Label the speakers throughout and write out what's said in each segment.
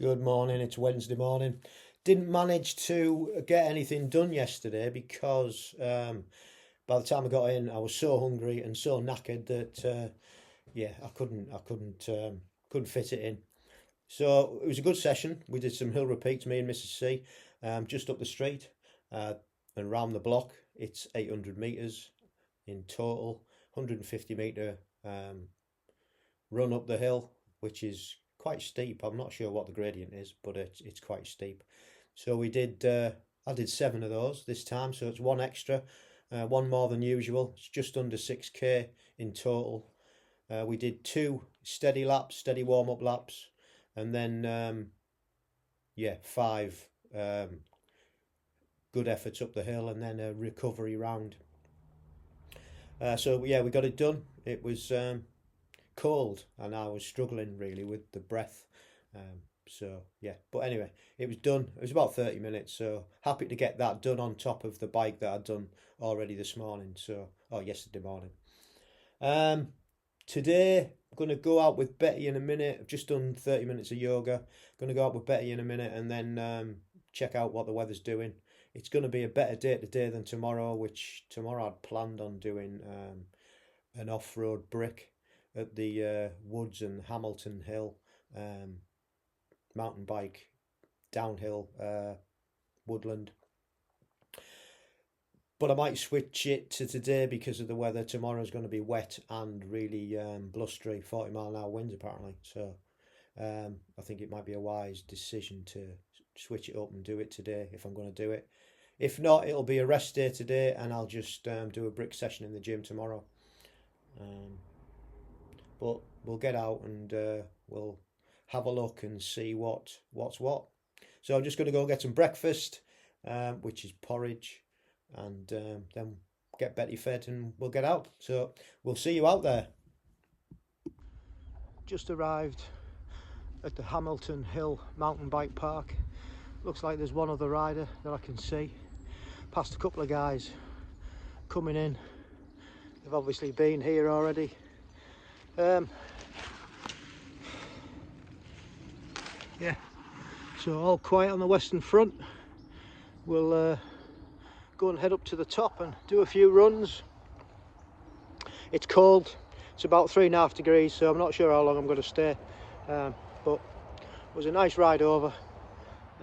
Speaker 1: Good morning, it's Wednesday morning. Didn't manage to get anything done yesterday because by the time I got in I was so hungry and so knackered that I couldn't fit it in. So it was a good session. We did some hill repeats, me and Mrs. C, just up the street and round the block. It's 800 metres in total, 150 metre run up the hill, which is quite steep. I'm not sure what the gradient is, but it's quite steep. So we did. I did 7 of those this time, so it's one extra, one more than usual. It's just under 6k in total. We did 2 steady laps, steady warm up laps, and then 5 good efforts up the hill, and then a recovery round. We got it done. It was cold and I was struggling really with the breath, but anyway, it was done. It was about 30 minutes, so happy to get that done on top of the bike that I'd done already yesterday morning. Today I'm going to go out with Betty in a minute. I've just done 30 minutes of yoga. Going to go out with Betty in a minute and then check out what the weather's doing. It's going to be a better day today than tomorrow, which tomorrow I'd planned on doing an off-road brick at the Woods and Hamilton Hill mountain bike downhill woodland, but I might switch it to today because of the weather. Tomorrow's going to be wet and really blustery, 40-mile-an-hour winds apparently, so I think it might be a wise decision to switch it up and do it today if I'm going to do it. If not, it'll be a rest day today and I'll just do a brick session in the gym tomorrow. But we'll get out and we'll have a look and see what's what. So I'm just going to go get some breakfast, which is porridge, and then get Betty fed and we'll get out. So we'll see you out there. Just arrived at the Hamilton Hill mountain bike park. Looks like there's one other rider that I can see. Passed a couple of guys coming in. They've obviously been here already. So all quiet on the western front. We'll go and head up to the top and do a few runs. It's cold. It's about 3.5 degrees, so I'm not sure how long I'm going to stay. But it was a nice ride over,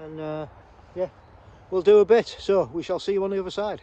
Speaker 1: and we'll do a bit. So we shall see you on the other side.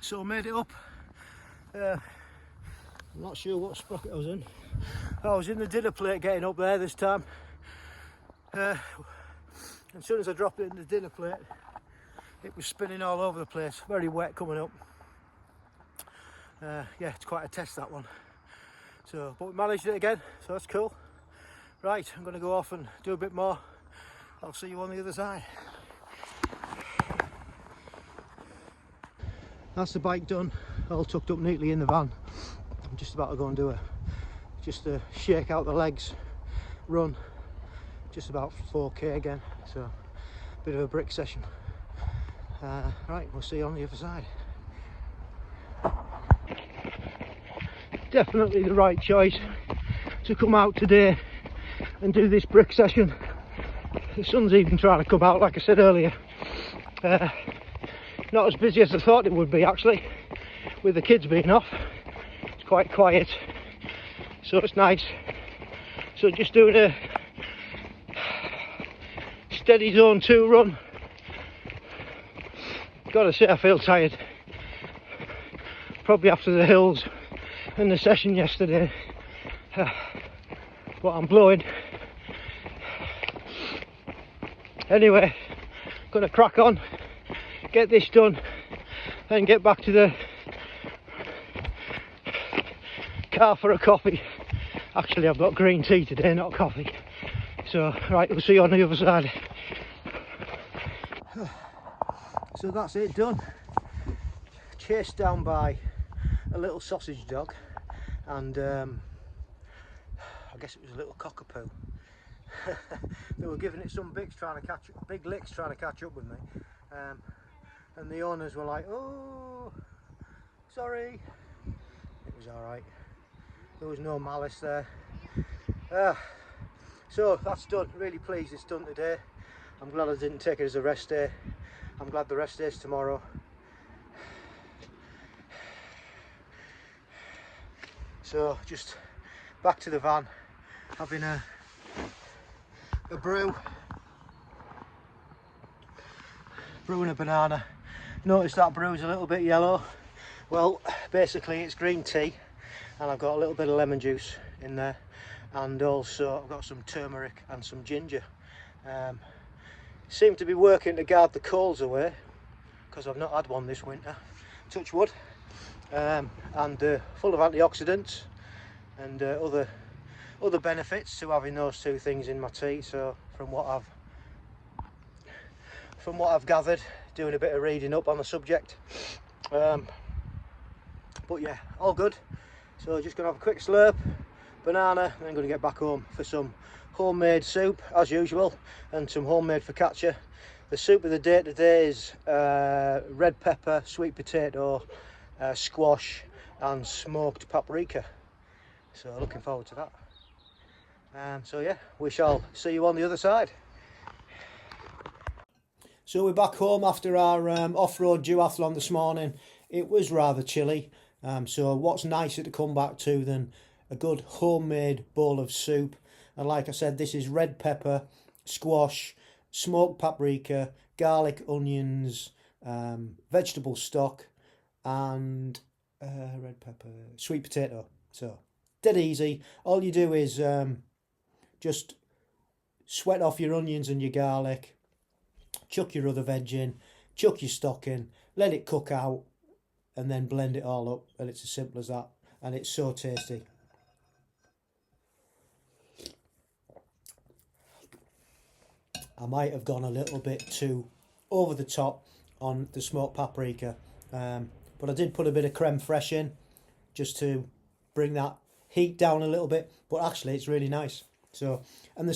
Speaker 1: So I made it up. I'm not sure what sprocket I was in. I was in the dinner plate getting up there this time. As soon as I dropped it in the dinner plate, it was spinning all over the place. Very wet coming up. Yeah, it's quite a test, that one. So, but we managed it again, so that's cool. Right, I'm going to go off and do a bit more. I'll see you on the other side. That's the bike done, all tucked up neatly in the van. I'm just about to go and do just a shake out the legs run, just about 4k again, so a bit of a brick session. Right, we'll see you on the other side. Definitely the right choice to come out today and do this brick session. The sun's even trying to come out, like I said earlier. Not as busy as I thought it would be, actually, with the kids being off. It's quite quiet, so it's nice. So just doing a steady zone 2 run. Gotta say, I feel tired, probably after the hills and the session yesterday, but I'm blowing. Anyway, gonna crack on, get this done, then get back to the car for a coffee. Actually, I've got green tea today, not coffee. So, right, we'll see you on the other side. So that's it done. Chased down by a little sausage dog, and I guess it was a little cockapoo. They were giving it some big licks trying to catch up with me, and the owners were like, "Oh, sorry." It was all right. There was no malice there. So that's done. Really pleased it's done today. I'm glad I didn't take it as a rest day. I'm glad the rest day is tomorrow. So just back to the van, having a brew, brewing a banana. Notice that brew's a little bit yellow. Well, basically it's green tea, and I've got a little bit of lemon juice in there, and also I've got some turmeric and some ginger. Seem to be working to guard the colds away, because I've not had one this winter, touch wood. And full of antioxidants and other benefits to having those 2 things in my tea. So from what I've gathered, doing a bit of reading up on the subject, but yeah, all good. So just gonna have a quick slurp, banana, and then gonna get back home for some homemade soup as usual, and some homemade focaccia. The soup of the day today is red pepper, sweet potato, squash and smoked paprika, so looking forward to that. So yeah, we shall see you on the other side. So we're back home after our off-road duathlon this morning. It was rather chilly, so what's nicer to come back to than a good homemade bowl of soup. And like I said, this is red pepper, squash, smoked paprika, garlic, onions, vegetable stock, and red pepper, sweet potato. So dead easy. All you do is just sweat off your onions and your garlic, chuck your other veg in, chuck your stock in, let it cook out, and then blend it all up, and it's as simple as that, and it's so tasty. I might have gone a little bit too over the top on the smoked paprika, but I did put a bit of creme fraiche in just to bring that heat down a little bit. But actually, it's really nice. So, and the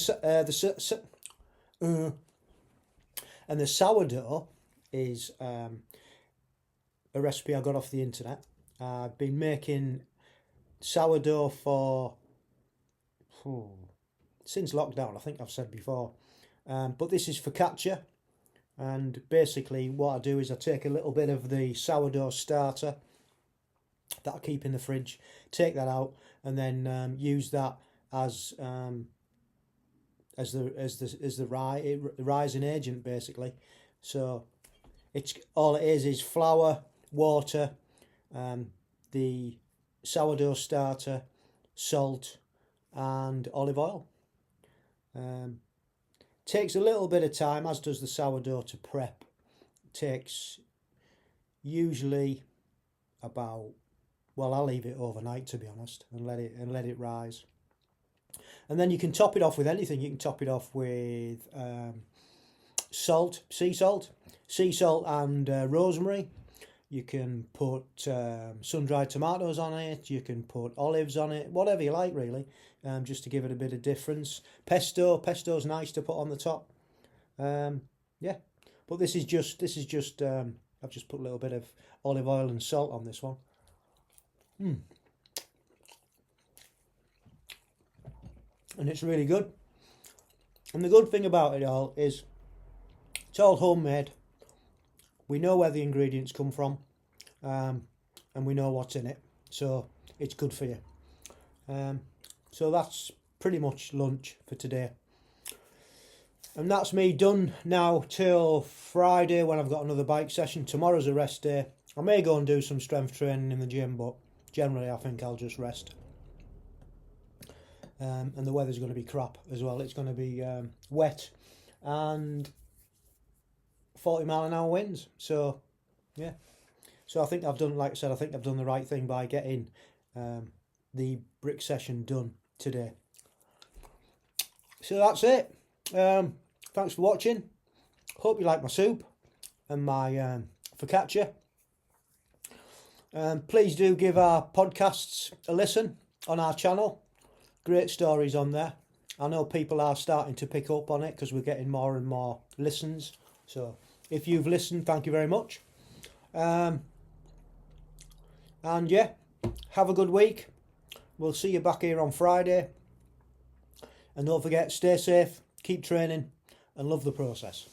Speaker 1: sourdough is a recipe I got off the internet. I've been making sourdough since lockdown, I think I've said before. But this is focaccia, and basically what I do is I take a little bit of the sourdough starter that I keep in the fridge, take that out, and then use that as the rising agent, basically. So it's all it is flour, water, the sourdough starter, salt and olive oil. Takes a little bit of time, as does the sourdough, to prep. Takes usually about, well, I'll leave it overnight, to be honest, and let it rise. And then you can top it off with anything. You can top it off with salt, sea salt and rosemary. You can put sun-dried tomatoes on it. You can put olives on it, whatever you like, really, just to give it a bit of difference. Pesto's nice to put on the top. Yeah, but this is just I've just put a little bit of olive oil and salt on this one. And it's really good. And the good thing about it all is it's all homemade. We know where the ingredients come from, and we know what's in it, so it's good for you. So that's pretty much lunch for today. And that's me done now till Friday, when I've got another bike session. Tomorrow's a rest day. I may go and do some strength training in the gym, but generally I think I'll just rest. And the weather's going to be crap as well. It's going to be wet and 40-mile-an-hour winds. So, yeah. So I think I've done, like I said, I think I've done the right thing by getting the brick session done today. So that's it. Thanks for watching. Hope you like my soup and my focaccia. Please do give our podcasts a listen on our channel. Great stories on there. I know people are starting to pick up on it because we're getting more and more listens. So if you've listened, thank you very much. And yeah, have a good week. We'll see you back here on Friday. And don't forget, stay safe, keep training, and love the process.